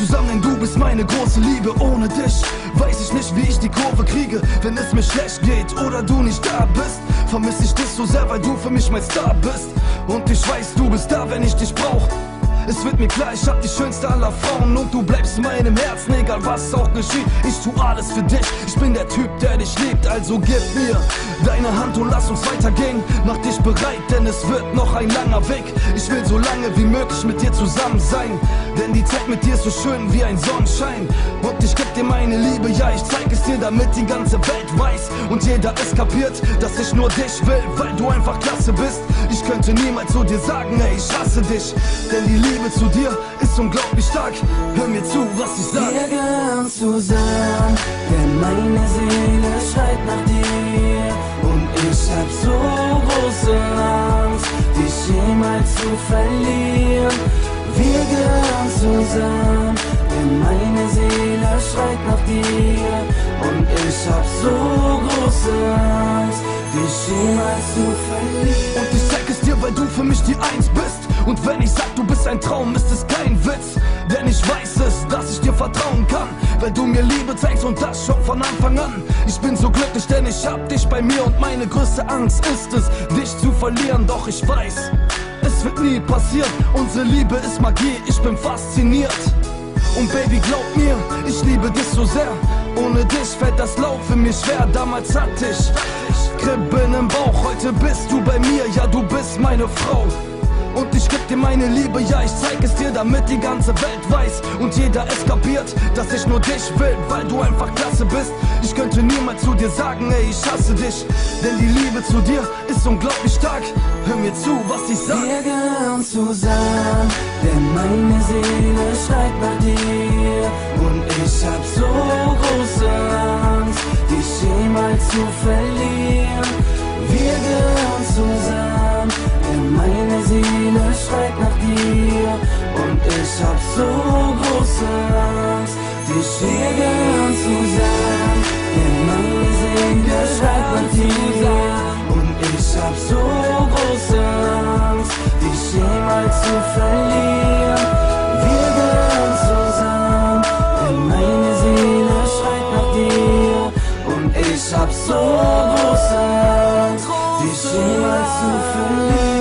zusammen, denn du bist meine große Liebe. Ohne dich weiß ich nicht, wie ich die Kurve kriege, wenn es mir schlecht geht oder du nicht da bist. Vermisse ich dich so sehr, weil du für mich mein Star bist. Und ich weiß, du bist da, wenn ich dich brauch. Es wird mir klar, ich hab die schönste aller Frauen und du bleibst in meinem Herzen, egal was auch geschieht. Ich tu alles für dich, ich bin der Typ, der dich liebt. Also gib mir deine Hand und lass uns weitergehen. Mach dich bereit, denn es wird noch ein langer Weg. Ich will so lange wie möglich mit dir zusammen sein, denn die Zeit mit dir ist so schön wie ein Sonnenschein. Und ich geb dir meine Liebe, ja ich zeig es dir, damit die ganze Welt weiß und jeder es kapiert, dass ich nur dich will, weil du einfach klasse bist. Ich könnte niemals zu dir sagen, ey, ich hasse dich, denn die Liebe zu dir ist unglaublich stark. Hör mir zu, was ich sag. Wir gehören zusammen, denn meine Seele schreit nach dir. Und ich hab so große Angst, dich jemals zu verlieren. Wir gehören zusammen, denn meine Seele schreit nach dir. Und ich hab so große Angst, dich jemals zu verlieren. Und ich zeig es dir, weil du für mich die Eins bist. Und wenn ich sag, du bist ein Traum, ist es kein Witz. Denn ich weiß es, dass ich dir vertrauen kann, weil du mir Liebe zeigst und das schon von Anfang an. Ich bin so glücklich, denn ich hab dich bei mir und meine größte Angst ist es, dich zu verlieren. Doch ich weiß, es wird nie passieren. Unsere Liebe ist Magie, ich bin fasziniert. Und Baby, glaub mir, ich liebe dich so sehr. Ohne dich fällt das Laufen mir schwer. Damals hatte ich Kribbeln im Bauch, heute bist du bei mir, ja du bist meine Frau. Und ich geb dir meine Liebe, ja ich zeig es dir, damit die ganze Welt weiß und jeder es kapiert, dass ich nur dich will, weil du einfach klasse bist. Ich könnte niemals zu dir sagen, ey, ich hasse dich, denn die Liebe zu dir ist unglaublich stark. Hör mir zu, was ich sag. Wir gehören zusammen, denn meine Seele schreit nach dir. Und ich hab so große Angst, dich jemals zu verlieren. Wir gehören zusammen, denn meine Seele schreit nach dir. Und ich hab so große Angst, dich wir gehören zusammen, denn meine Seele schreit nach dir. Und ich hab so große Angst, dich jemals zu verlieren. Wir gehören zusammen, denn meine Seele schreit nach dir. Und ich hab so große Angst, dich jemals zu verlieren.